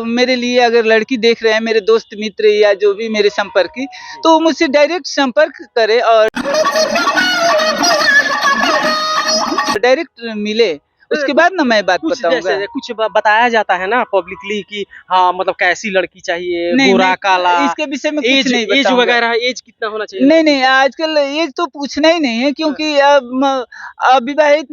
मेरे लिए अगर लड़की देख रहे हैं, मेरे दोस्त मित्र या जो भी मेरे संपर्की, तो मुझसे डायरेक्ट संपर्क करे और डायरेक्ट मिले, उसके बाद ना मैं बात कुछ बताऊंगा। जैसे कुछ बताया जाता है ना पब्लिकली कि हाँ मतलब कैसी लड़की चाहिए, नहीं, गोरा मैं काला, इसके विषय में कुछ एज नहीं एज बताऊंगा। वगैरह, एज कितना होना चाहिए? नहीं, आजकल एज तो पूछना ही नहीं है, क्योंकि अब अविवाहित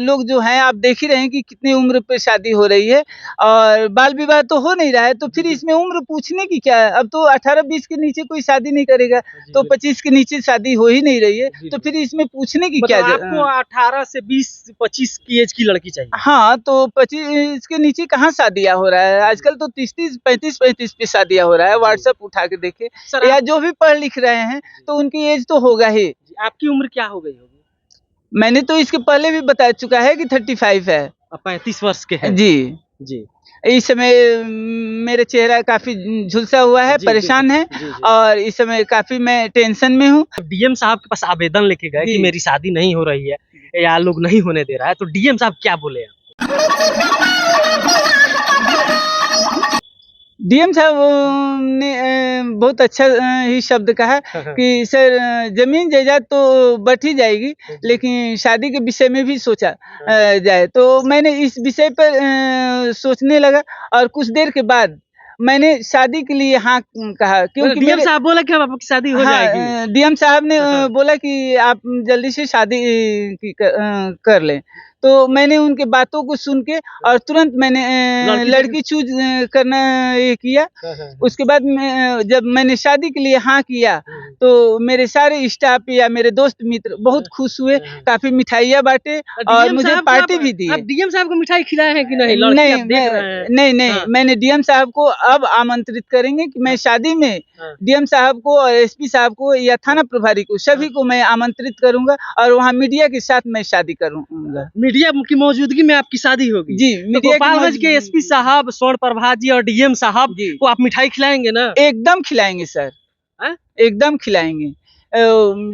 लोग जो हैं, आप देख ही रहे हैं कि कितनी उम्र पे शादी हो रही है और बाल विवाह तो हो नहीं रहा है, तो फिर इसमें उम्र पूछने की क्या है? अब तो 18-20 के नीचे कोई शादी नहीं करेगा, तो 25 के नीचे शादी हो ही नहीं रही है, तो फिर इसमें पूछने की क्या? मतलब आपको 18 से 20-25 की एज की लड़की चाहिए? हाँ, तो 25 के नीचे कहाँ शादियाँ हो रहा है? आजकल तो 30-30, 35-35 पे शादियाँ हो रहा है। व्हाट्सएप उठा के देखिए, सर या जो भी पढ़ लिख रहे हैं, तो उनकी एज तो होगा ही। आपकी उम्र क्या हो गई होगी? मैंने तो इसके पहले भी बता चुका है कि 35 है। आप 35 वर्ष के हैं? जी। जी। इस समय मेरा चेहरा काफ़ी झुलसा हुआ है, जी, परेशान है जी। और इस समय काफ़ी मैं टेंशन में हूँ। डीएम साहब के पास आवेदन लेके गए कि मेरी शादी नहीं हो रही है या लोग नहीं होने दे रहा है, तो डीएम साहब क्या बोले? डीएम साहब ने बहुत अच्छा ही शब्द कहा कि सर ज़मीन जायदाद तो बढ़ ही जाएगी, लेकिन शादी के विषय में भी सोचा जाए। तो मैंने इस विषय पर सोचने लगा और कुछ देर के बाद मैंने शादी के लिए हाँ कहा, क्योंकि डीएम साहब बोला कि अब आपकी शादी हो जाएगी। डीएम साहब ने बोला कि आप जल्दी से शादी कर लें। तो मैंने उनके बातों को सुन के और तुरंत मैंने लड़की चूज करना ये किया। उसके बाद जब मैंने शादी के लिए हाँ किया, तो मेरे सारे स्टाफ या मेरे दोस्त मित्र बहुत खुश हुए, काफी मिठाइयाँ बांटे और मुझे पार्टी भी दी। आप डीएम साहब को मिठाई खिलाए हैं कि नहीं? नहीं, मैंने डीएम साहब को अब आमंत्रित करेंगे कि मैं शादी में डीएम साहब को और एसपी साहब को या थाना प्रभारी को, सभी को मैं आमंत्रित करूंगा और वहाँ मीडिया के साथ मैं शादी करूंगा। मीडिया की मौजूदगी में आपकी शादी होगी? जी, तो गोपालगंज के एसपी साहब, स्वर्ण प्रभा जी और डीएम साहब को आप मिठाई खिलाएंगे ना? एकदम खिलाएंगे सर, एकदम खिलाएंगे।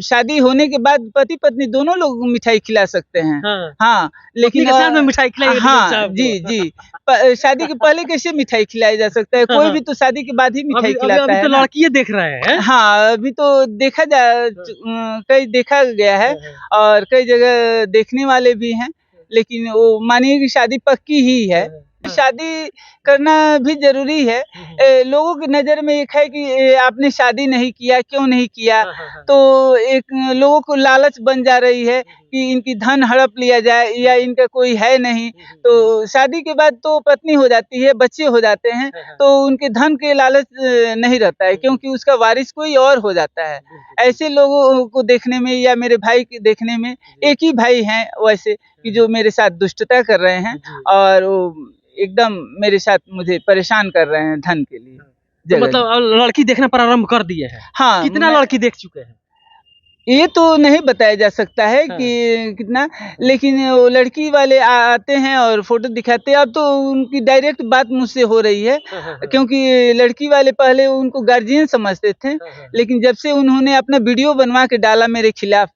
शादी होने के बाद पति पत्नी दोनों लोग मिठाई खिला सकते हैं। हाँ, लेकिन साथ में मिठाई खिलाएंगे? हाँ जी। शादी के पहले कैसे मिठाई खिलाया जा सकता है? कोई भी तो शादी के बाद ही मिठाई खिलाता है। अभी तो लड़कियां देख रहे हैं। हाँ, अभी तो कई देखा गया है और कई जगह देखने वाले भी हैं, लेकिन वो मानिए कि शादी पक्की ही है। शादी करना भी जरूरी है। लोगों की नज़र में एक है कि आपने शादी नहीं किया, क्यों नहीं किया? तो एक लोगों को लालच बन जा रही है कि इनकी धन हड़प लिया जाए या इनका कोई है नहीं। तो शादी के बाद तो पत्नी हो जाती है, बच्चे हो जाते हैं, तो उनके धन के लालच नहीं रहता है, क्योंकि उसका वारिस कोई और हो जाता है। ऐसे लोगों को देखने में या मेरे भाई के देखने में, एक ही भाई हैं वैसे कि जो मेरे साथ दुष्टता कर रहे हैं और वो एकदम मेरे साथ मुझे परेशान कर रहे हैं धन के लिए। तो मतलब लड़की देखना प्रारंभ कर दिए हैं? हाँ। कितना लड़की देख चुके हैं? ये तो नहीं बताया जा सकता है कि कितना, लेकिन वो लड़की वाले आते हैं और फोटो दिखाते हैं। अब तो उनकी डायरेक्ट बात मुझसे हो रही है, क्योंकि लड़की वाले पहले उनको गार्जियन समझते थे, लेकिन जब से उन्होंने अपना वीडियो बनवा के डाला मेरे खिलाफ,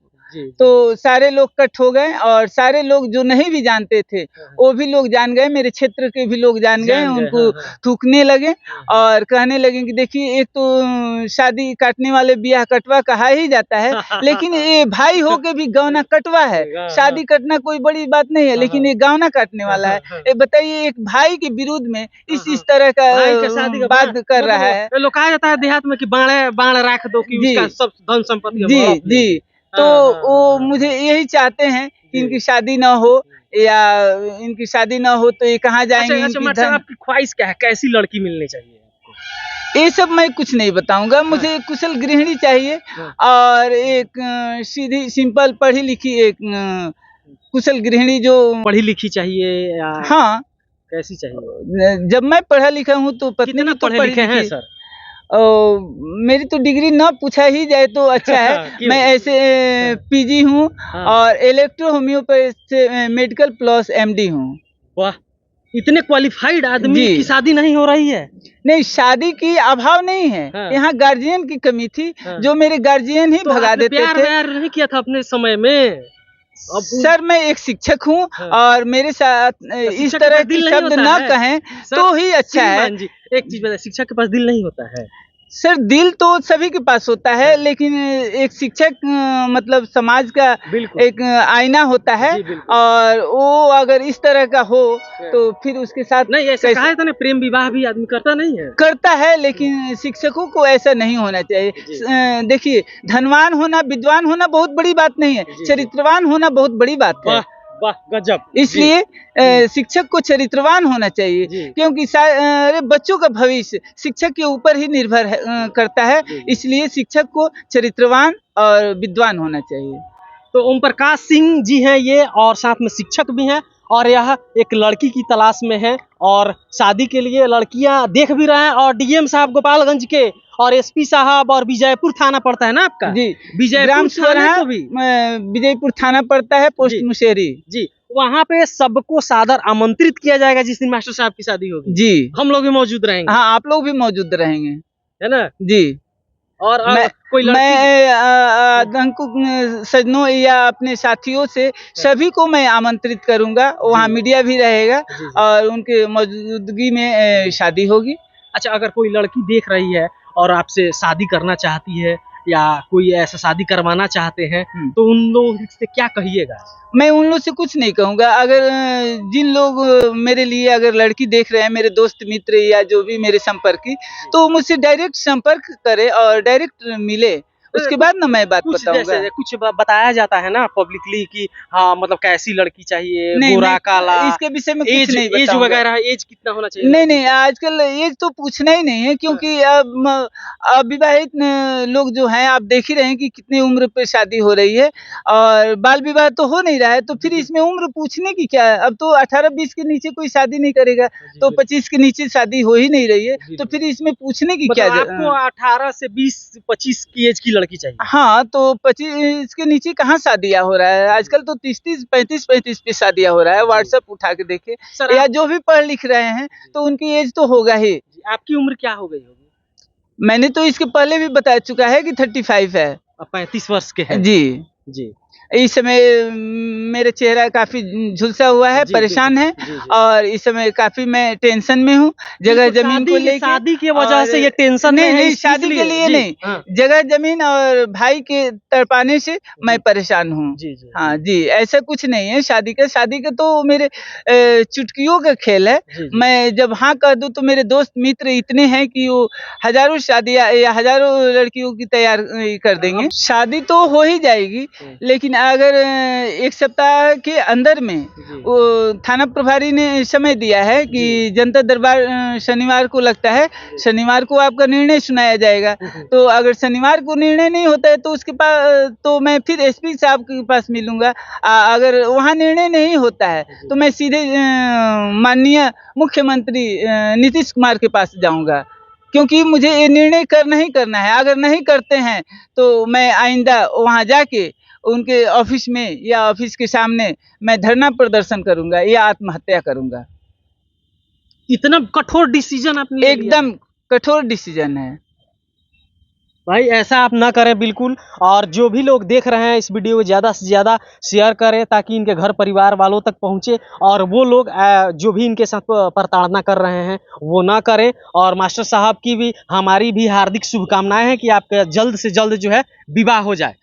तो सारे लोग कट हो गए और सारे लोग जो नहीं भी जानते थे वो भी लोग जान गए, मेरे क्षेत्र के भी लोग जान गए, उनको थूकने लगे और कहने लगे कि देखिए, एक तो शादी काटने वाले ब्याह कटवा कहा ही जाता है, लेकिन ये भाई हो के भी गौना कटवा है। शादी कटना कोई बड़ी बात नहीं है, लेकिन ये गौना काटने वाला है। ये बताइए, एक भाई के विरुद्ध में इस तरह का बात कर रहा है। लोग कहा जाता है देहात में कि बाण रख दो कि उसका सब धन संपत्ति। जी। तो वो मुझे यही चाहते हैं कि इनकी शादी ना हो, या इनकी शादी ना हो तो ये कहाँ जाएंगे? आपकी ख्वाहिश क्या है? कैसी लड़की मिलनी चाहिए? ये सब मैं कुछ नहीं बताऊंगा। मुझे कुशल गृहिणी चाहिए और एक सीधी सिंपल पढ़ी लिखी एक कुशल गृहिणी जो पढ़ी लिखी चाहिए या हाँ, कैसी चाहिए? जब मैं पढ़ा लिखा हूँ तो पत्नी भी तो पढ़े लिखे हैं सर? मेरी तो डिग्री ना पूछा ही जाए तो अच्छा है। मैं ऐसे पीजी हूँ और इलेक्ट्रो होम्योपैथ से मेडिकल प्लस एमडी हूँ। वाह, इतने क्वालिफाइड आदमी की शादी नहीं हो रही है? नहीं, शादी की अभाव नहीं है, यहाँ गार्जियन की कमी थी, जो मेरे गार्जियन ही भगा देते थे। प्यार नहीं किया था अपने समय में? अब सर मैं एक शिक्षक हूँ हाँ। और मेरे साथ इस शिक्षक के तरह पास के दिल नहीं शब्द होता ना है। कहें सर, तो ही अच्छा है। श्रीमान जी, एक चीज बताइए, शिक्षक के पास दिल नहीं होता है? सर दिल तो सभी के पास होता है, लेकिन एक शिक्षक मतलब समाज का बिल्कुल। एक आईना होता है, जी, बिल्कुल। और वो अगर इस तरह का हो तो फिर उसके साथ नहीं, ऐसा कैसे कहा था ना, प्रेम विवाह भी आदमी करता नहीं है। करता है, लेकिन शिक्षकों को ऐसा नहीं होना चाहिए। जी। देखिए, धनवान होना, विद्वान होना बहुत बड़ी बात नहीं है, जी, जी। चरित्रवान होना बहुत बड़ी बात है। वाह वाह, गजब। इसलिए शिक्षक को चरित्रवान होना चाहिए, जी। क्योंकि अरे बच्चों का भविष्य शिक्षक के ऊपर ही निर्भर करता है। जी, जी। इसलिए शिक्षक को चरित्रवान और विद्वान होना चाहिए। तो ओम प्रकाश सिंह जी हैं ये, और साथ में शिक्षक भी हैं, और यह एक लड़की की तलाश में है और शादी के लिए लड़कियां देख भी रहे हैं। और डीएम साहब गोपालगंज के और एसपी साहब, और विजयपुर थाना पड़ता है ना आपका? जी, विजयपुर ग्राम थाने सुवरहा को भी विजयपुर थाना पड़ता है, पोस्ट जी। मुशेरी। जी, वहाँ पे सबको सादर आमंत्रित किया जाएगा जिस दिन मास्टर साहब की शादी होगी। जी, हम लोग भी मौजूद रहेंगे, हाँ, आप लोग भी मौजूद रहेंगे। है ना? जी। और कोई लड़की मैं अंकु सज्जनों या अपने साथियों से सभी को मैं आमंत्रित करूंगा, वहाँ जी। मीडिया भी रहेगा जी, जी। और उनके मौजूदगी में शादी होगी। अच्छा, अगर कोई लड़की देख रही है और आपसे शादी करना चाहती है, या कोई ऐसा शादी करवाना चाहते हैं, तो उन लोगों से क्या कहिएगा? मैं उन लोग से कुछ नहीं कहूँगा। अगर जिन लोग मेरे लिए अगर लड़की देख रहे हैं, मेरे दोस्त मित्र या जो भी मेरे संपर्की, तो मुझसे डायरेक्ट संपर्क करे और डायरेक्ट मिले, उसके बाद ना मैं बात कुछ बताऊंगा। जैसे कुछ बताया जाता है ना पब्लिकली कि हाँ, मतलब कैसी लड़की चाहिए, नहीं, गोरा मैं काला, इसके विषय में कुछ एज नहीं एज बताऊंगा। वगैरह, एज कितना होना चाहिए? नहीं नहीं, आजकल एज तो पूछना ही नहीं है, क्योंकि अब अविवाहित लोग जो हैं, आप देख ही रहे हैं कि कितनी उम्र पे शादी हो रही है, और बाल विवाह तो हो नहीं रहा है, तो फिर इसमें उम्र पूछने की क्या है। अब तो 18-20 के नीचे कोई शादी नहीं करेगा, तो 25 के नीचे शादी हो ही नहीं रही है, तो फिर इसमें पूछने की क्या मतलब आपको 18 से 20-25 की एज की लड़की चाहिए? हाँ, तो 25 के नीचे कहाँ शादियाँ हो रहा है। आजकल तो 30-30, 35-35 पे शादियाँ हो रहा है। व्हाट्सएप उठा के देखे, सर या जो भी पढ़ लिख रहे हैं, तो उनकी एज तो होगा ही। आपकी उम्र क्या हो गई होगी? मैंने तो इसके पहले भी बता चुका है कि 35 है। आप 35 वर्ष के हैं? जी। जी। इस समय मेरा चेहरा काफ़ी झुलसा हुआ है, जी, परेशान है, जी, जी। और इस समय काफ़ी मैं टेंशन में हूँ, जगह ज़मीन को लेके। शादी की वजह और से ये टेंशन में नहीं, है, नहीं, शादी के लिए जी, नहीं, हाँ। जगह ज़मीन और भाई के तड़पाने से मैं परेशान हूँ। जी, जी। हाँ जी, ऐसा कुछ नहीं है शादी का तो मेरे चुटकियों का खेल है। जी, जी। मैं जब हाँ कह दूँ तो मेरे दोस्त मित्र इतने हैं कि वो हज़ारों शादियाँ या हज़ारों लड़कियों की तैयार कर देंगे। शादी तो हो ही जाएगी, लेकिन अगर 1 सप्ताह के अंदर में वो थाना प्रभारी ने समय दिया है कि जनता दरबार शनिवार को लगता है, शनिवार को आपका निर्णय सुनाया जाएगा। तो अगर शनिवार को निर्णय नहीं होता है तो उसके पास तो मैं फिर एसपी साहब के पास मिलूँगा। अगर वहाँ निर्णय नहीं होता है तो मैं सीधे माननीय मुख्यमंत्री नीतीश कुमार के पास जाऊँगा, क्योंकि मुझे ये निर्णय करना ही करना है। अगर नहीं करते हैं तो मैं आइंदा वहाँ जाके उनके ऑफिस में या ऑफिस के सामने मैं धरना प्रदर्शन करूँगा या आत्महत्या करूँगा। इतना कठोर डिसीजन आपने ले लिया एकदम है। कठोर डिसीजन है। भाई ऐसा आप ना करें बिल्कुल। और जो भी लोग देख रहे हैं इस वीडियो को ज़्यादा से ज़्यादा शेयर करें, ताकि इनके घर परिवार वालों तक पहुँचे, और वो लोग जो भी इनके साथ प्रताड़ना कर रहे हैं वो ना करें। और मास्टर साहब की भी, हमारी भी हार्दिक शुभकामनाएं हैं कि आपका जल्द से जल्द जो है विवाह हो जाए।